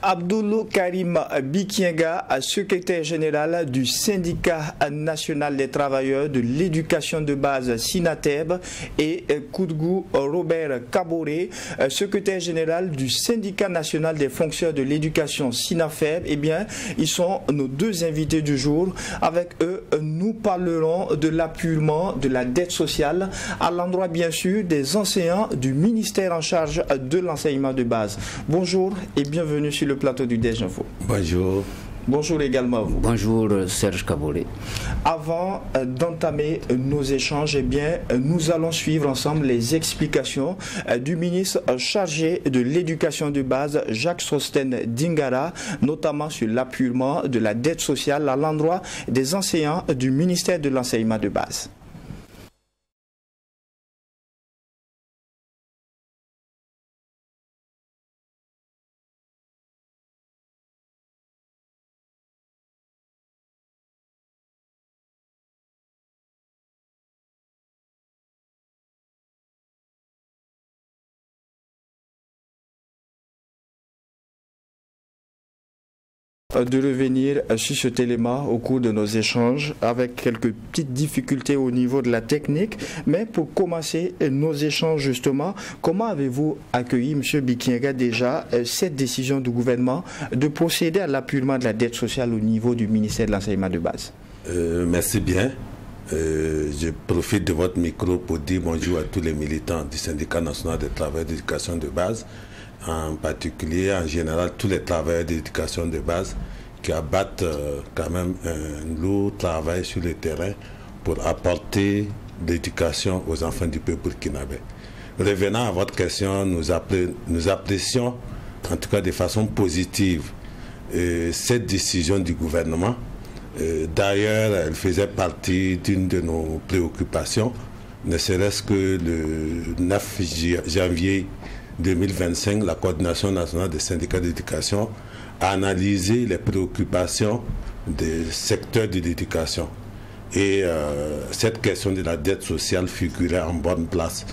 Abdoulou Karim Bikienga, secrétaire général du syndicat national des travailleurs de l'éducation de base SINATEB, et Koudgou Robert Kaboré, secrétaire général du syndicat national des fonctionnaires de l'éducation SINAFEB. Eh bien, ils sont nos deux invités du jour. Avec eux, nous parlerons de l'apurement de la dette sociale à l'endroit bien sûr des enseignants du ministère en charge de l'enseignement de base. Bonjour et bienvenue sur le plateau du Déj Info. Bonjour. Bonjour également à vous. Bonjour Serge Kaboré. Avant d'entamer nos échanges, eh bien, nous allons suivre ensemble les explications du ministre chargé de l'éducation de base, Jacques Sostène Dingara, notamment sur l'apurement de la dette sociale à l'endroit des enseignants du ministère de l'enseignement de base. De revenir sur cet élément au cours de nos échanges avec quelques petites difficultés au niveau de la technique. Mais pour commencer nos échanges justement, comment avez-vous accueilli, M. Bikienga, déjà cette décision du gouvernement de procéder à l'apurement de la dette sociale au niveau du ministère de l'enseignement de base? Merci bien. Je profite de votre micro pour dire bonjour à tous les militants du syndicat national des travailleurs d'éducation de base, en particulier, en général, tous les travailleurs d'éducation de base qui abattent quand même un lourd travail sur le terrain pour apporter l'éducation aux enfants du peuple burkinabé. Revenant à votre question, nous apprécions, en tout cas de façon positive, cette décision du gouvernement. D'ailleurs, elle faisait partie d'une de nos préoccupations, ne serait-ce que le 9 janvier 2025, la coordination nationale des syndicats d'éducation a analysé les préoccupations des secteurs de l'éducation. Et cette question de la dette sociale figurait en bonne place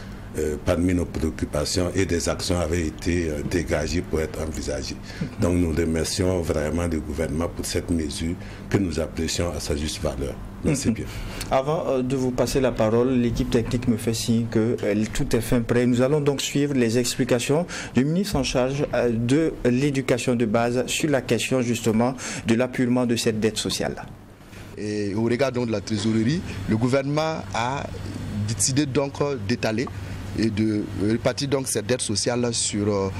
parmi nos préoccupations et des actions avaient été dégagées pour être envisagées. Donc nous remercions vraiment le gouvernement pour cette mesure que nous apprécions à sa juste valeur. Merci bien. Avant de vous passer la parole, l'équipe technique me fait signe que tout est fin prêt. Nous allons donc suivre les explications du ministre en charge de l'éducation de base sur la question justement de l'apurement de cette dette sociale. Et au regard donc de la trésorerie, le gouvernement a décidé donc d'étaler et de répartir donc cette dette sociale sur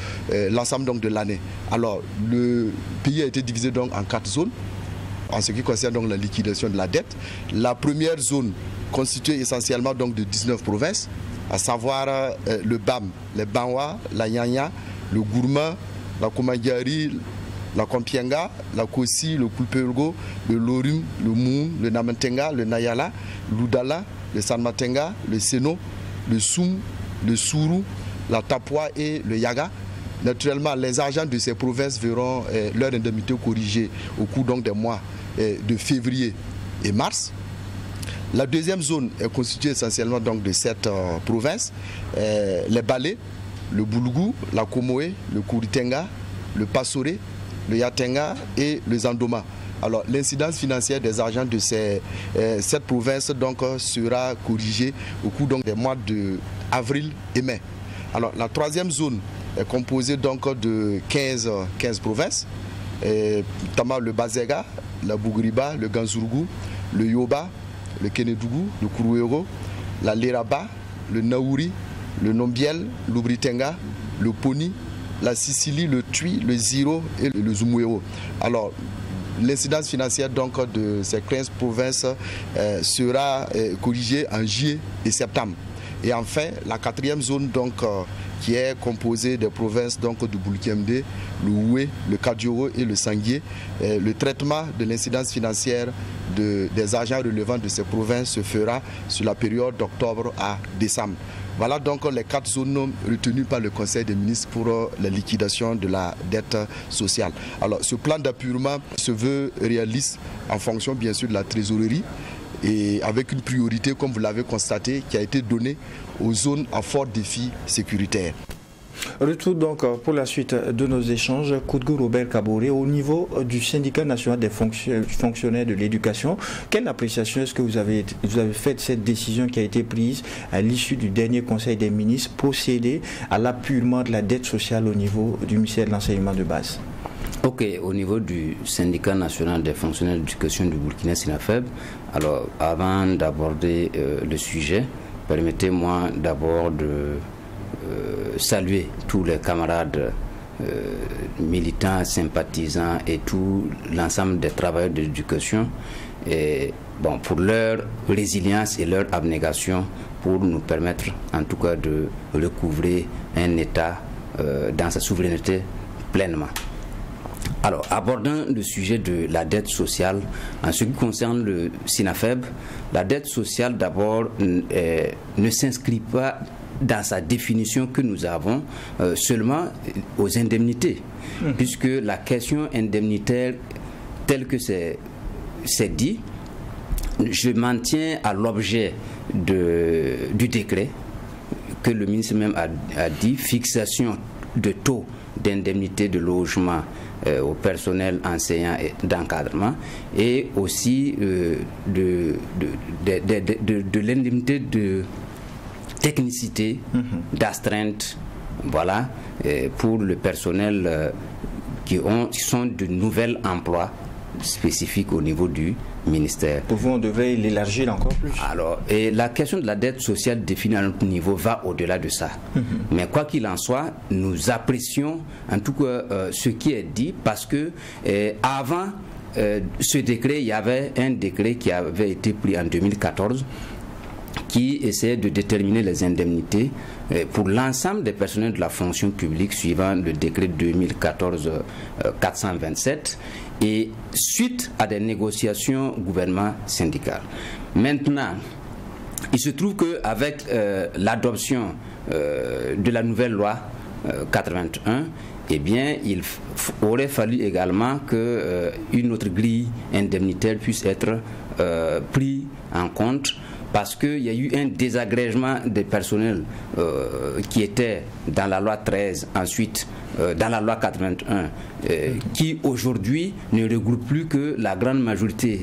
l'ensemble donc de l'année. Alors le pays a été divisé donc en 4 zones en ce qui concerne donc la liquidation de la dette. La première zone constituée essentiellement donc de 19 provinces, à savoir le BAM, le Banwa, la Nyanya, le Gourma, la Komagari, la Kompienga, la Kossi, le Kulpergo, le Lorum, le Moun, le Namentenga, le Nayala, l'Oudala, le Sanmatenga, le Seno, le Soum, le Sourou, la Tapua et le Yaga. Naturellement, les agents de ces provinces verront leur indemnité corrigée au cours donc des mois de février et mars. La deuxième zone est constituée essentiellement donc de 7 provinces, les Balais, le Boulgoum, la Komoé, le Kouritenga, le Passoré, le Yatenga et le Zandoma. Alors l'incidence financière des agents de ces 7 provinces donc sera corrigée au cours donc des mois d'avril et mai. Alors la troisième zone est composée donc de 15 provinces, notamment le Bazega, la Bougriba, le Ganzourgou, le Yoba, le Kenedougou, le Kourouero, la Leraba, le Naouri, le Nombiel, l'Ubritenga, le Poni, la Sicily, le Tui, le Ziro et le Zumuero. Alors l'incidence financière donc de ces 15 provinces sera corrigée en juillet et septembre. Et enfin, la quatrième zone donc, qui est composée des provinces donc, du Boulkemde, le Oué, le Kadioro et le Sanguier, le traitement de l'incidence financière des agents relevant de ces provinces se fera sur la période d'octobre à décembre. Voilà donc les 4 zones retenues par le Conseil des ministres pour la liquidation de la dette sociale. Alors ce plan d'apurement se veut réaliste en fonction bien sûr de la trésorerie et avec une priorité, comme vous l'avez constaté, qui a été donnée aux zones à fort défi sécuritaire. Retour donc pour la suite de nos échanges. Koudgou Robert Kaboré, au niveau du syndicat national des fonctionnaires de l'éducation, quelle appréciation est-ce que vous avez fait de cette décision qui a été prise à l'issue du dernier Conseil des ministres, procéder à l'appurement de la dette sociale au niveau du ministère de l'enseignement de base? Ok, au niveau du syndicat national des fonctionnaires de l'éducation du Burkina Sinafeb, alors avant d'aborder le sujet, permettez-moi d'abord de saluer tous les camarades militants, sympathisants et tout l'ensemble des travailleurs de l'éducation pour leur résilience et leur abnégation pour nous permettre en tout cas de recouvrer un État dans sa souveraineté pleinement. Alors, abordant le sujet de la dette sociale, en ce qui concerne le SINAFEB, la dette sociale d'abord ne s'inscrit pas dans sa définition que nous avons seulement aux indemnités, puisque la question indemnitaire telle que c'est dit, je m'en tiens à l'objet du décret que le ministre même a dit, fixation de taux d'indemnité de logement au personnel enseignant et d'encadrement, et aussi de l'indemnité de technicité, d'astreinte, voilà, pour le personnel qui sont de nouveaux emplois spécifiques au niveau du ministère. Pour vous, on devrait l'élargir encore plus. Alors, et la question de la dette sociale définie à notre niveau va au-delà de ça. Mais quoi qu'il en soit, nous apprécions en tout cas ce qui est dit, parce que avant ce décret, il y avait un décret qui avait été pris en 2014 qui essayait de déterminer les indemnités pour l'ensemble des personnels de la fonction publique suivant le décret 2014-427 et suite à des négociations gouvernement syndical. Maintenant, il se trouve qu'avec l'adoption de la nouvelle loi 81, eh bien, il aurait fallu également qu'une autre grille indemnitaire puisse être prise en compte, parce qu'il y a eu un désagrégement des personnels qui étaient dans la loi 13, ensuite dans la loi 81, qui aujourd'hui ne regroupe plus que la grande majorité,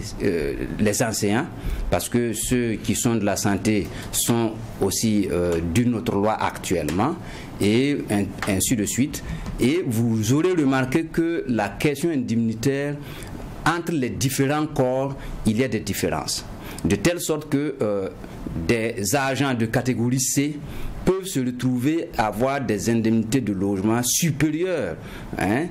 les enseignants, parce que ceux qui sont de la santé sont aussi d'une autre loi actuellement, et ainsi de suite. Et vous aurez remarqué que la question indemnitaire, entre les différents corps, il y a des différences. De telle sorte que des agents de catégorie C peuvent se retrouver à avoir des indemnités de logement supérieures à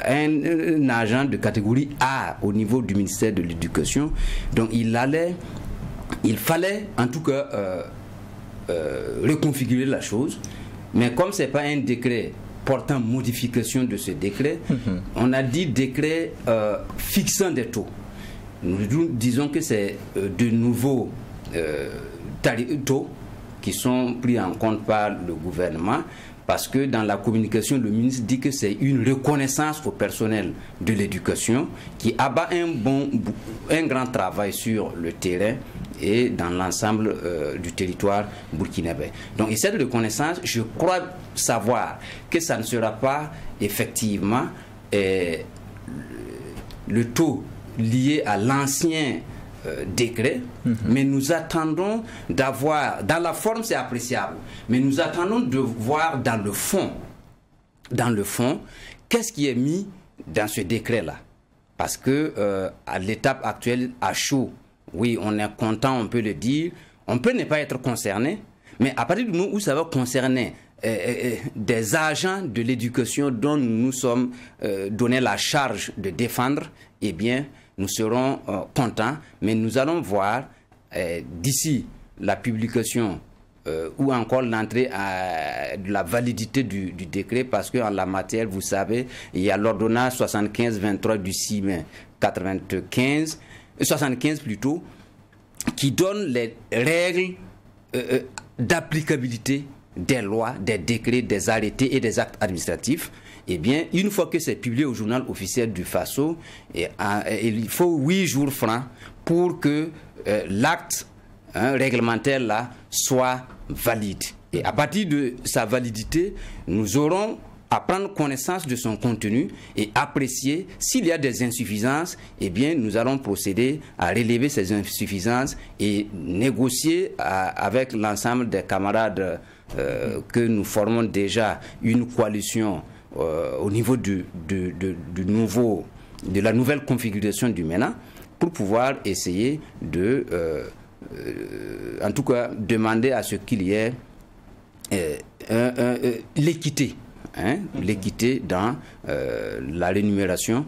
un agent de catégorie A au niveau du ministère de l'Éducation. Donc il fallait en tout cas reconfigurer la chose, mais comme ce n'est pas un décret portant modification de ce décret, on a dit décret fixant des taux. Nous disons que c'est de nouveaux taux qui sont pris en compte par le gouvernement, parce que dans la communication, le ministre dit que c'est une reconnaissance au personnel de l'éducation qui abat un grand travail sur le terrain et dans l'ensemble du territoire burkinabé. Donc, et cette reconnaissance, je crois savoir que ça ne sera pas effectivement le taux lié à l'ancien décret, mais nous attendons d'avoir, dans la forme c'est appréciable, mais nous attendons de voir dans le fond, qu'est-ce qui est mis dans ce décret-là. Parce que à l'étape actuelle, à chaud, oui, on est content, on peut le dire, on peut ne pas être concerné, mais à partir du moment où ça va concerner des agents de l'éducation dont nous nous sommes donné la charge de défendre, eh bien, nous serons contents, mais nous allons voir d'ici la publication ou encore l'entrée de la validité du décret, parce qu'en la matière, vous savez, il y a l'ordonnance 75-23 du 6 mai 75 plutôt, qui donne les règles d'applicabilité des lois, des décrets, des arrêtés et des actes administratifs. Eh bien, une fois que c'est publié au journal officiel du FASO, il faut 8 jours francs pour que l'acte réglementaire là soit valide. Et à partir de sa validité, nous aurons à prendre connaissance de son contenu et apprécier s'il y a des insuffisances. Eh bien, nous allons procéder à relever ces insuffisances et négocier avec l'ensemble des camarades que nous formons déjà une coalition au niveau de la nouvelle configuration du MENA pour pouvoir essayer de, en tout cas, demander à ce qu'il y ait l'équité. L'équité dans la rémunération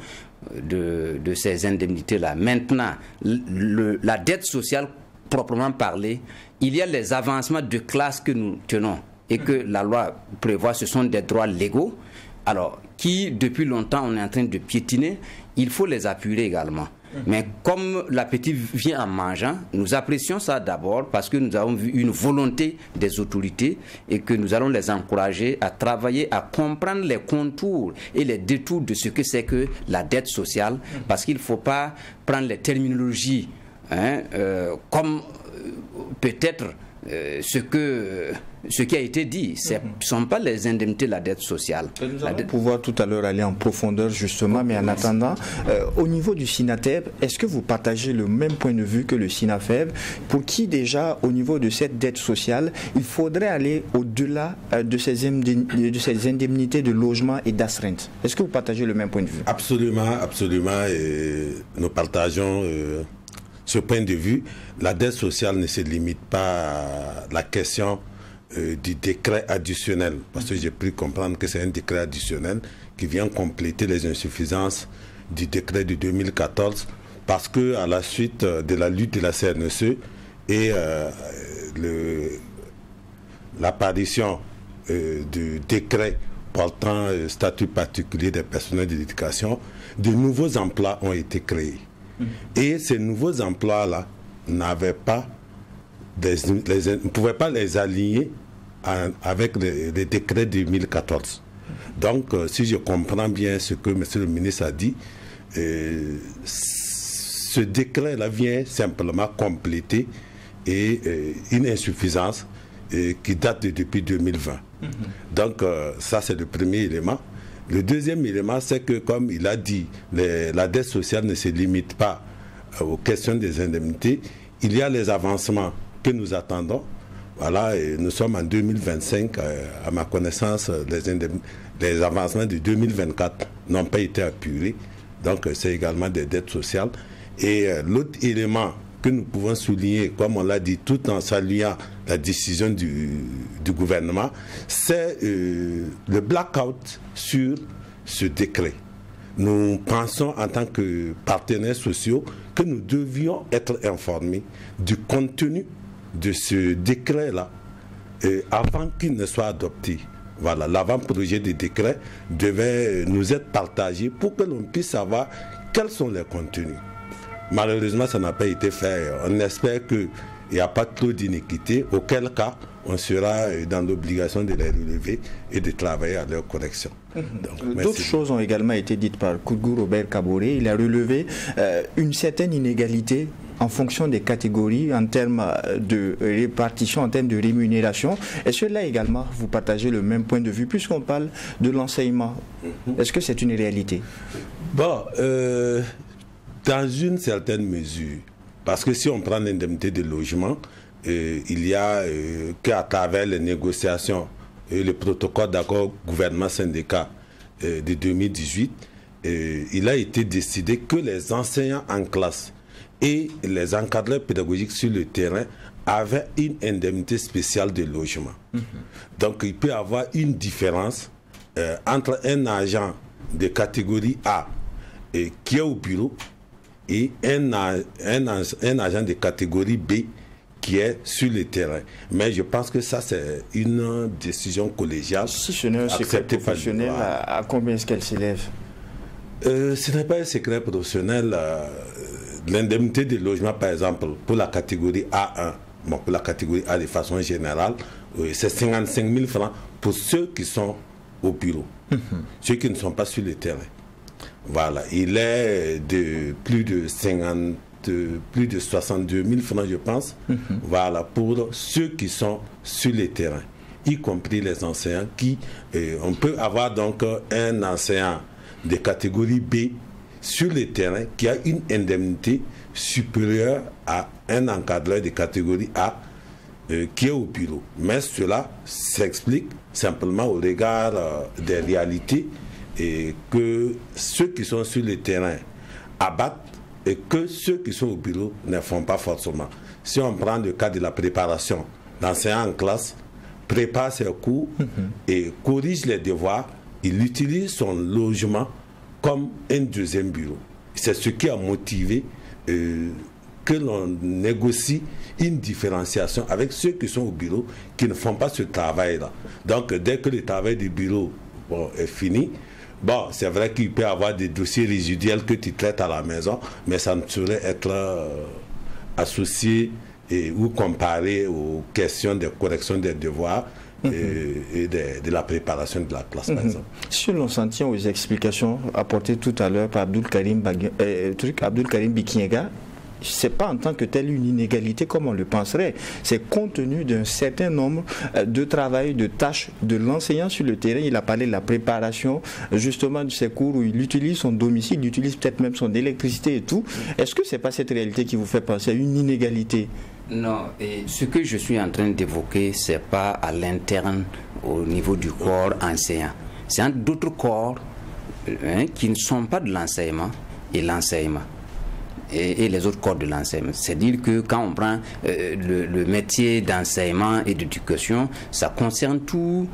de ces indemnités-là. Maintenant, la dette sociale proprement parlée, il y a les avancements de classe que nous tenons et que la loi prévoit, ce sont des droits légaux, alors qui depuis longtemps on est en train de piétiner, il faut les appuyer également. Mais comme l'appétit vient en mangeant, nous apprécions ça d'abord parce que nous avons vu une volonté des autorités et que nous allons les encourager à travailler, à comprendre les contours et les détours de ce que c'est que la dette sociale, parce qu'il ne faut pas prendre les terminologies comme peut-être ce qui a été dit. Ce ne sont pas les indemnités de la dette sociale. Nous allons pouvoir tout à l'heure aller en profondeur justement, mais en attendant, au niveau du SINATEB, est-ce que vous partagez le même point de vue que le SINAFEB, pour qui déjà au niveau de cette dette sociale, il faudrait aller au-delà de ces indemnités de logement et d'astreinte? Est-ce que vous partagez le même point de vue? Absolument, absolument, et nous partageons ce point de vue. La dette sociale ne se limite pas à la question du décret additionnel, parce que j'ai pu comprendre que c'est un décret additionnel qui vient compléter les insuffisances du décret de 2014, parce que à la suite de la lutte de la CNSE et l'apparition du décret portant statut particulier des personnels de l'éducation, de nouveaux emplois ont été créés. Et ces nouveaux emplois-là n'avaient pas, ne pouvaient pas les aligner avec les décrets de 2014. Donc, si je comprends bien ce que M. le ministre a dit, ce décret-là vient simplement compléter une insuffisance qui date depuis 2020. Donc, ça, c'est le premier élément. Le deuxième élément, c'est que, comme il a dit, la dette sociale ne se limite pas aux questions des indemnités. Il y a les avancements que nous attendons. Voilà, et nous sommes en 2025. À ma connaissance, les avancements de 2024 n'ont pas été apurés. Donc, c'est également des dettes sociales. Et l'autre élément que nous pouvons souligner, comme on l'a dit, tout en saluant la décision du gouvernement, c'est le blackout sur ce décret. Nous pensons en tant que partenaires sociaux que nous devions être informés du contenu de ce décret-là avant qu'il ne soit adopté. Voilà, l'avant-projet de décret devait nous être partagé pour que l'on puisse savoir quels sont les contenus. Malheureusement, ça n'a pas été fait. On espère qu'il n'y a pas trop d'inéquité, auquel cas on sera dans l'obligation de les relever et de travailler à leur correction. D'autres choses ont également été dites par Koudgou Robert Kaboré. Il a relevé une certaine inégalité en fonction des catégories, en termes de répartition, en termes de rémunération. Est-ce que là également, vous partagez le même point de vue, puisqu'on parle de l'enseignement? Est-ce que c'est une réalité? Bon, dans une certaine mesure, parce que si on prend l'indemnité de logement, il y a qu'à travers les négociations et le protocole d'accord gouvernement-syndicat de 2018, il a été décidé que les enseignants en classe et les encadreurs pédagogiques sur le terrain avaient une indemnité spéciale de logement. Donc il peut y avoir une différence entre un agent de catégorie A qui est au bureau et un agent de catégorie B qui est sur le terrain. Mais je pense que ça, c'est une décision collégiale. Si ce n'est un secret professionnel, à combien est-ce qu'elle s'élève? Ce n'est pas un secret professionnel. L'indemnité de logement, par exemple, pour la catégorie A1, bon, pour la catégorie A de façon générale, c'est 55 000 francs pour ceux qui sont au bureau, ceux qui ne sont pas sur le terrain. Voilà, il est de plus de 62 000 francs, je pense, voilà, pour ceux qui sont sur le terrain. y compris les enseignants qui... on peut avoir donc un enseignant de catégorie B sur le terrain qui a une indemnité supérieure à un encadreur de catégorie A qui est au bureau. Mais cela s'explique simplement au regard des réalités et que ceux qui sont sur le terrain abattent et que ceux qui sont au bureau ne font pas forcément. Si on prend le cas de la préparation, l'enseignant en classe prépare ses cours et corrige les devoirs, il utilise son logement comme un deuxième bureau. C'est ce qui a motivé que l'on négocie une différenciation avec ceux qui sont au bureau qui ne font pas ce travail-là. Donc, dès que le travail du bureau est fini, bon, c'est vrai qu'il peut y avoir des dossiers résiduels que tu traites à la maison, mais ça ne saurait être associé ou comparé aux questions de correction des devoirs et de la préparation de la classe, par exemple. Si l'on s'en tient aux explications apportées tout à l'heure par Abdoul Karim Bikinyega, ce n'est pas en tant que telle une inégalité comme on le penserait. C'est compte tenu d'un certain nombre de travail, de tâches de l'enseignant sur le terrain. Il a parlé de la préparation justement de ses cours où il utilise son domicile, il utilise peut-être même son électricité et tout. Est-ce que ce n'est pas cette réalité qui vous fait penser à une inégalité? Non, et ce que je suis en train d'évoquer, ce n'est pas à l'interne au niveau du corps enseignant. C'est d'autres corps qui ne sont pas de l'enseignement et l'enseignement. Et les autres corps de l'enseignement. C'est-à-dire que quand on prend le métier d'enseignement et d'éducation, ça concerne toutes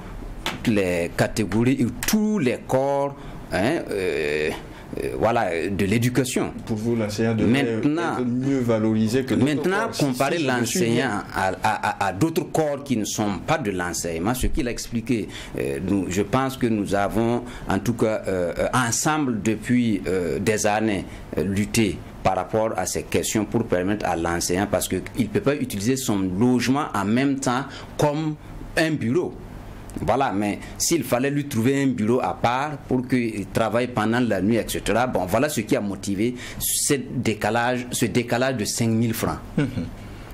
les catégories et tous les corps voilà, de l'éducation. Pour vous, l'enseignant devrait être mieux valorisé que d'autres corps. Maintenant, comparer l'enseignant à d'autres corps qui ne sont pas de l'enseignement, ce qu'il a expliqué, je pense que nous avons, en tout cas, ensemble depuis des années, lutté par rapport à ces questions pour permettre à l'enseignant, parce qu'il ne peut pas utiliser son logement en même temps comme un bureau. Voilà, mais s'il fallait lui trouver un bureau à part pour qu'il travaille pendant la nuit, etc., bon, voilà ce qui a motivé ce décalage de 5 000 francs.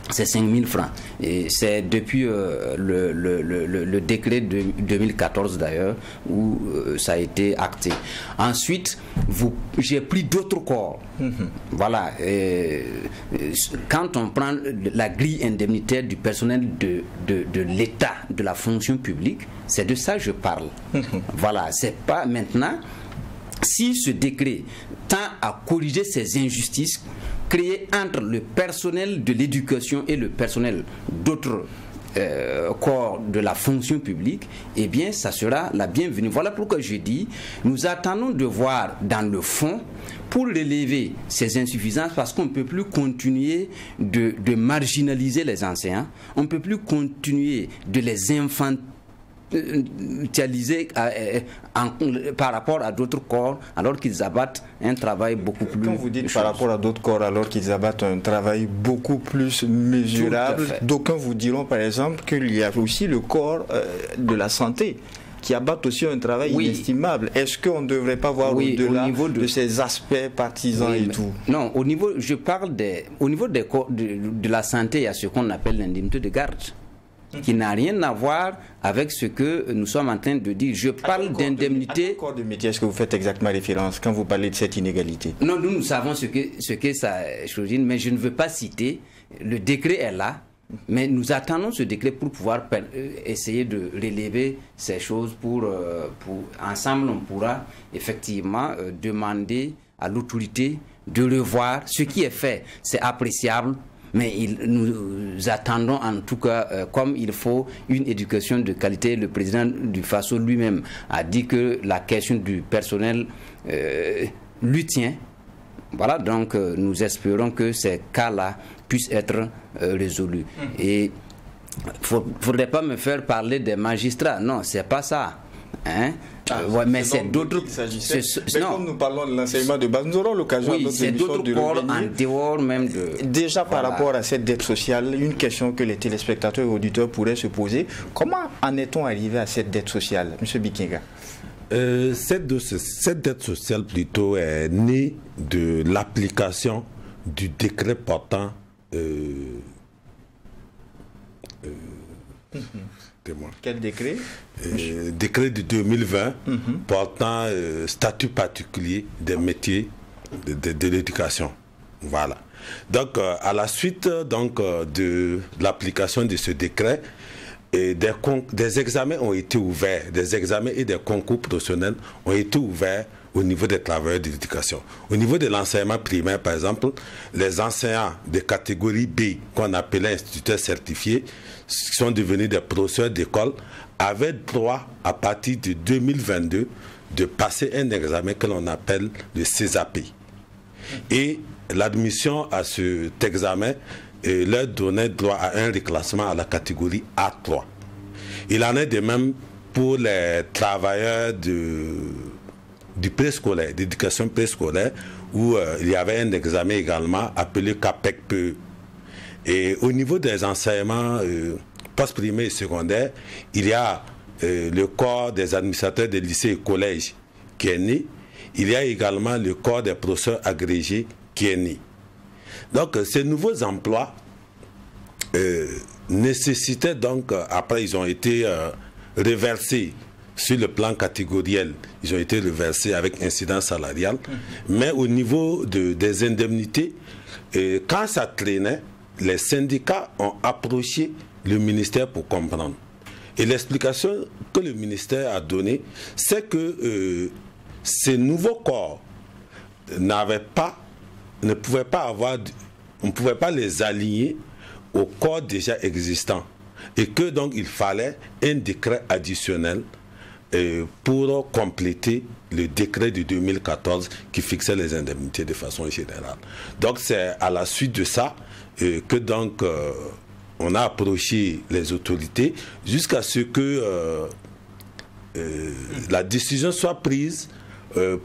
C'est 5 000 francs. Et c'est depuis le décret de 2014 d'ailleurs où ça a été acté. Ensuite, j'ai pris d'autres corps. Voilà. Quand on prend la grille indemnitaire du personnel de l'État, de la fonction publique, c'est de ça que je parle. Voilà. C'est pas maintenant. Si ce décret tend à corriger ces injustices créées entre le personnel de l'éducation et le personnel d'autres corps de la fonction publique, eh bien, ça sera la bienvenue. Voilà pourquoi je dis, nous attendons de voir dans le fond pour relever ces insuffisances, parce qu'on ne peut plus continuer de marginaliser les enseignants, on ne peut plus continuer de les infantiliser par rapport à d'autres corps alors qu'ils abattent un travail beaucoup plus... Quand vous dites par rapport à d'autres corps alors qu'ils abattent un travail beaucoup plus mesurable, d'aucuns vous diront par exemple qu'il y a aussi le corps de la santé qui abattent aussi un travail inestimable. Est-ce qu'on ne devrait pas voir au-delà de ces aspects partisans et tout? Non, je parle au niveau des corps de la santé, il y a ce qu'on appelle l'indemnité de garde, qui n'a rien à voir avec ce que nous sommes en train de dire. Je parle d'indemnité. À quel corps de métier est-ce que vous faites exactement référence quand vous parlez de cette inégalité? Non, nous savons ce que ça choisit, mais je ne veux pas citer. Le décret est là, mais nous attendons ce décret pour pouvoir essayer de relever ces choses. Ensemble, on pourra effectivement demander à l'autorité de revoir ce qui est fait. C'est appréciable. Mais nous attendons en tout cas, comme il faut, une éducation de qualité. Le président du FASO lui-même a dit que la question du personnel lui tient. Voilà, donc nous espérons que ces cas-là puissent être résolus. Et il ne faudrait pas me faire parler des magistrats. Non, c'est pas ça. Hein? Mais c'est d'autres. Comme nous parlons de l'enseignement de base, nous aurons l'occasion c'est d'autres corps en dehors même de. Déjà par rapport à cette dette sociale, une question que les téléspectateurs et auditeurs pourraient se poser: comment en est-on arrivé à cette dette sociale, M. Bikinyega? Cette dette sociale plutôt est née de l'application du décret portant témoin. Quel décret? Décret de 2020 portant statut particulier des métiers de l'éducation. Voilà. Donc, à la suite de l'application de ce décret, des examens ont été ouverts, des examens et des concours professionnels ont été ouverts au niveau des travailleurs de l'éducation. Au niveau de l'enseignement primaire, par exemple, les enseignants de catégorie B, qu'on appelait instituteurs certifiés, qui sont devenus des professeurs d'école, avaient droit, à partir de 2022, de passer un examen que l'on appelle le CESAP. Et l'admission à cet examen leur donnait droit à un reclassement à la catégorie A3. Il en est de même pour les travailleurs du préscolaire, d'éducation préscolaire, où il y avait un examen également appelé CAPEC-PE. Et au niveau des enseignements post-primaire et secondaire, il y a le corps des administrateurs des lycées et collèges qui est né. Il y a également le corps des professeurs agrégés qui est né. Donc ces nouveaux emplois nécessitaient donc, après ils ont été reversés sur le plan catégoriel, ils ont été reversés avec incidence salariale, mais au niveau des indemnités, quand ça traînait, les syndicats ont approché le ministère pour comprendre. Et l'explication que le ministère a donnée, c'est que ces nouveaux corps ne pouvaient pas avoir, on ne pouvait pas les aligner aux corps déjà existants. Et que donc il fallait un décret additionnel pour compléter le décret de 2014 qui fixait les indemnités de façon générale. Donc c'est à la suite de ça que donc on a approché les autorités jusqu'à ce que la décision soit prise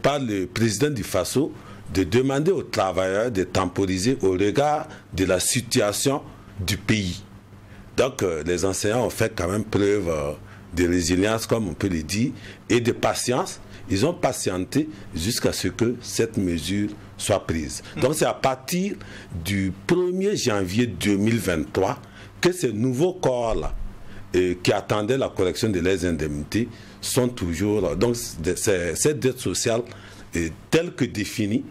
par le président du FASO de demander aux travailleurs de temporiser au regard de la situation du pays. Donc les enseignants ont fait quand même preuve de résilience, comme on peut le dire, et de patience. Ils ont patienté jusqu'à ce que cette mesure soit prise. Donc c'est à partir du 1er janvier 2023 que ces nouveaux corps-là, qui attendaient la correction de leurs indemnités, sont toujours... Donc cette dette sociale, telle que définie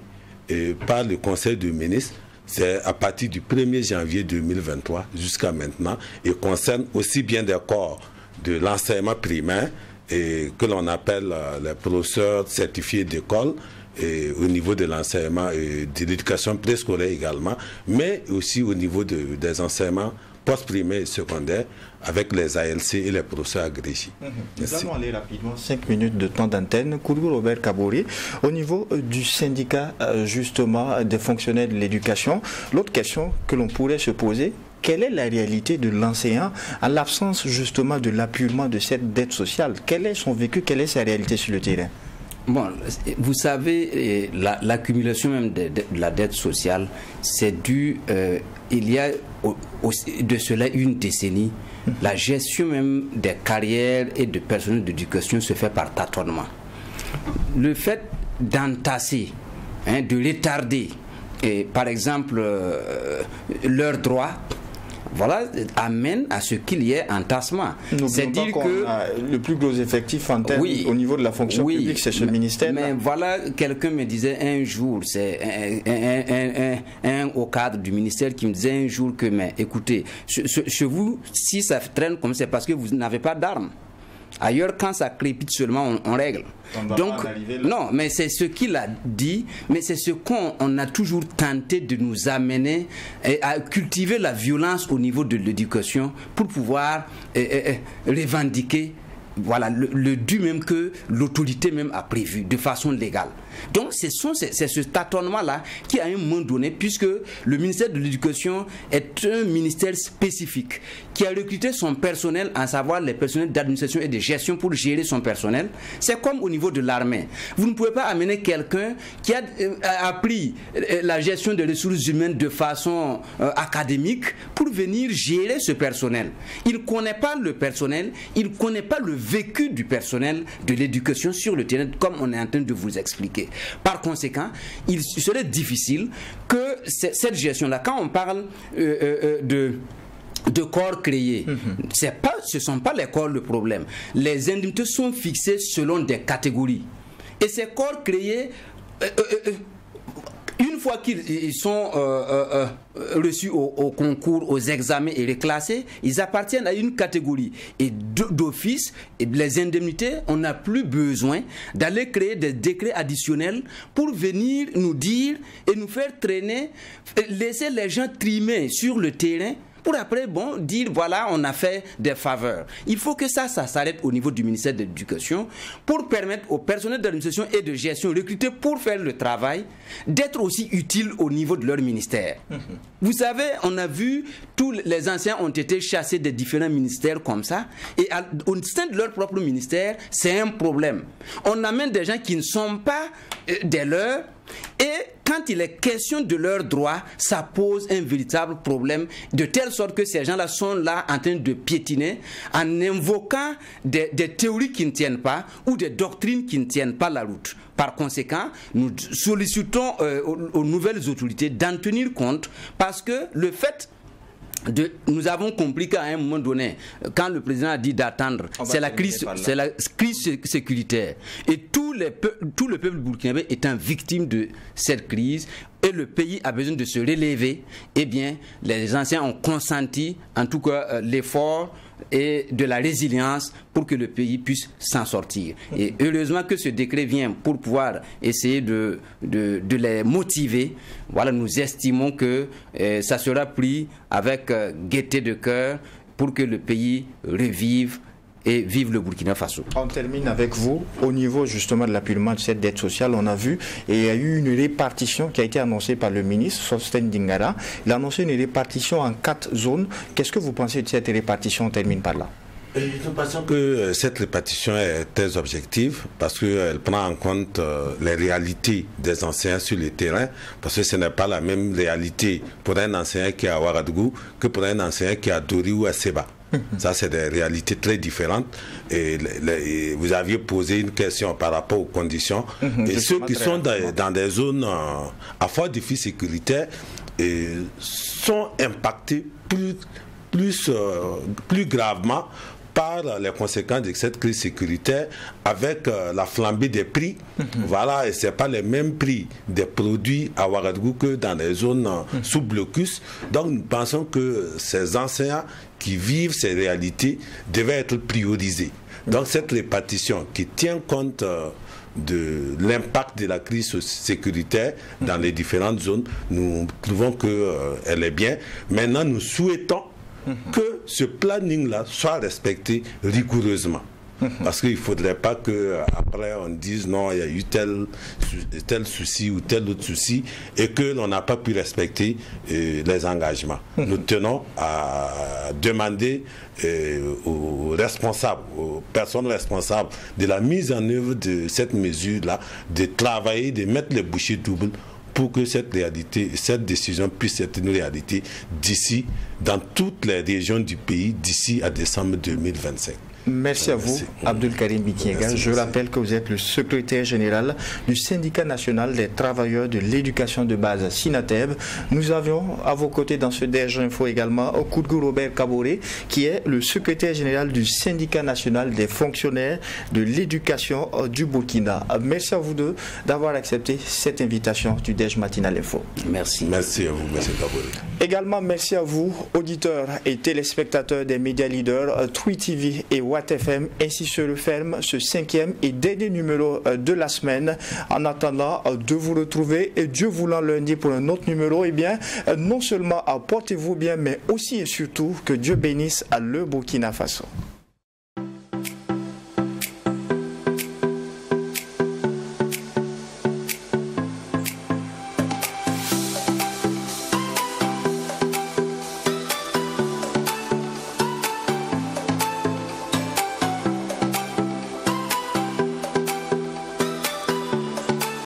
par le Conseil des ministres, c'est à partir du 1er janvier 2023 jusqu'à maintenant, et concerne aussi bien des corps de l'enseignement primaire, que l'on appelle les professeurs certifiés d'école, au niveau de l'enseignement et de l'éducation préscolaire également, mais aussi au niveau des enseignements post-primaire et secondaire avec les ALC et les professeurs agrégés. Nous allons aller rapidement, 5 minutes de temps d'antenne. Koudgou Robert Kabori, au niveau du syndicat justement des fonctionnaires de l'éducation, l'autre question que l'on pourrait se poser, quelle est la réalité de l'enseignant en l'absence justement de l'appurement de cette dette sociale? Quel est son vécu, quelle est sa réalité sur le terrain? Bon, vous savez, l'accumulation même de la dette sociale, c'est dû, il y a de cela une décennie, la gestion même des carrières et de personnel d'éducation se fait par tâtonnement. Le fait d'entasser, de retarder, par exemple, leurs droits, voilà, amène à ce qu'il y ait un tassement. C'est-à-dire que le plus gros effectif en termes au niveau de la fonction publique, c'est ce ministère. Mais voilà, quelqu'un me disait un jour, c'est un au cadre du ministère qui me disait un jour que, mais écoutez, chez vous, si ça traîne comme c'est parce que vous n'avez pas d'armes. Ailleurs, quand ça crépite seulement, on règle. Donc, non, mais c'est ce qu'il a dit, mais c'est ce qu'on a toujours tenté de nous amener à cultiver la violence au niveau de l'éducation pour pouvoir revendiquer voilà, le dû même que l'autorité même a prévu de façon légale. Donc c'est ce tâtonnement-là qui à un moment donné, puisque le ministère de l'Éducation est un ministère spécifique qui a recruté son personnel, à savoir les personnels d'administration et de gestion pour gérer son personnel, c'est comme au niveau de l'armée. Vous ne pouvez pas amener quelqu'un qui a appris la gestion des ressources humaines de façon académique pour venir gérer ce personnel. Il ne connaît pas le personnel, il ne connaît pas le vécu du personnel de l'éducation sur le terrain, comme on est en train de vous expliquer. Par conséquent, il serait difficile que cette gestion-là, quand on parle de corps créés. Ce ne sont pas les corps le problème. Les indemnités sont fixées selon des catégories. Et ces corps créés, une fois qu'ils sont reçus au concours, aux examens et reclassés, ils appartiennent à une catégorie. Et d'office, les indemnités, on n'a plus besoin d'aller créer des décrets additionnels pour venir nous dire et nous faire traîner, laisser les gens trimer sur le terrain pour après, dire voilà, on a fait des faveurs. Il faut que ça s'arrête au niveau du ministère de l'Éducation pour permettre aux personnels d'administration et de gestion recrutés pour faire le travail d'être aussi utiles au niveau de leur ministère. Vous savez, on a vu, tous les anciens ont été chassés des différents ministères comme ça, et au sein de leur propre ministère, c'est un problème. On amène des gens qui ne sont pas des leurs, et quand il est question de leurs droits, ça pose un véritable problème, de telle sorte que ces gens-là sont là en train de piétiner, en invoquant des théories qui ne tiennent pas ou des doctrines qui ne tiennent pas la route. Par conséquent, nous sollicitons aux nouvelles autorités d'en tenir compte, parce que le fait nous avons compris qu'à un moment donné, quand le président a dit d'attendre, c'est la crise sécuritaire. Et tout le peuple burkinabé étant victime de cette crise, et le pays a besoin de se relever, eh bien, les anciens ont consenti, en tout cas, l'effort et de la résilience pour que le pays puisse s'en sortir. Et heureusement que ce décret vient pour pouvoir essayer de les motiver. Voilà, nous estimons que ça sera pris avec gaieté de cœur pour que le pays revive et vive le Burkina Faso. On termine avec vous. Au niveau justement de l'apurement de cette dette sociale, on a vu, et il y a eu une répartition qui a été annoncée par le ministre Sostène Dingara. Il a annoncé une répartition en 4 zones. Qu'est-ce que vous pensez de cette répartition? On termine par là. Nous pensons que cette répartition est très objective parce qu'elle prend en compte les réalités des enseignants sur le terrain, parce que ce n'est pas la même réalité pour un enseignant qui est à Ouagadougou que pour un enseignant qui est à Dori ou à Seba. Ça, c'est des réalités très différentes. Et vous aviez posé une question par rapport aux conditions. Et ceux qui sont dans des zones à fort défi sécuritaire sont impactés plus gravement par les conséquences de cette crise sécuritaire, avec la flambée des prix. Voilà, et ce n'est pas les mêmes prix des produits à Ouagadougou que dans les zones sous blocus. Donc nous pensons que ces enseignants qui vivent ces réalités devaient être priorisés. Donc cette répartition qui tient compte de l'impact de la crise sécuritaire dans les différentes zones, nous trouvons qu'elle est bien. Maintenant, nous souhaitons que ce planning-là soit respecté rigoureusement. Parce qu'il ne faudrait pas qu'après on dise non, il y a eu tel souci ou tel autre souci et que l'on n'a pas pu respecter les engagements. Nous tenons à demander aux responsables, aux personnes responsables de la mise en œuvre de cette mesure-là, de travailler, de mettre les bouchées doubles pour que cette décision puisse être une réalité d'ici, dans toutes les régions du pays, d'ici à décembre 2025. Merci à vous, Abdul Karim Bikienga. Je rappelle que vous êtes le secrétaire général du syndicat national des travailleurs de l'éducation de base SINATEB. Nous avions à vos côtés dans ce DG Info également Koudgou Robert Kaboré, qui est le secrétaire général du syndicat national des fonctionnaires de l'éducation du Burkina. Merci à vous deux d'avoir accepté cette invitation du DG Matinal Info. Merci. Merci à vous, M. Kaboré. Également, merci à vous, auditeurs et téléspectateurs des médias leaders, Twi TV et WattFM. Ainsi se referme ce 5e et dernier numéro de la semaine. En attendant de vous retrouver, et Dieu voulant lundi pour un autre numéro, eh bien, non seulement portez-vous bien, mais aussi et surtout que Dieu bénisse le Burkina Faso.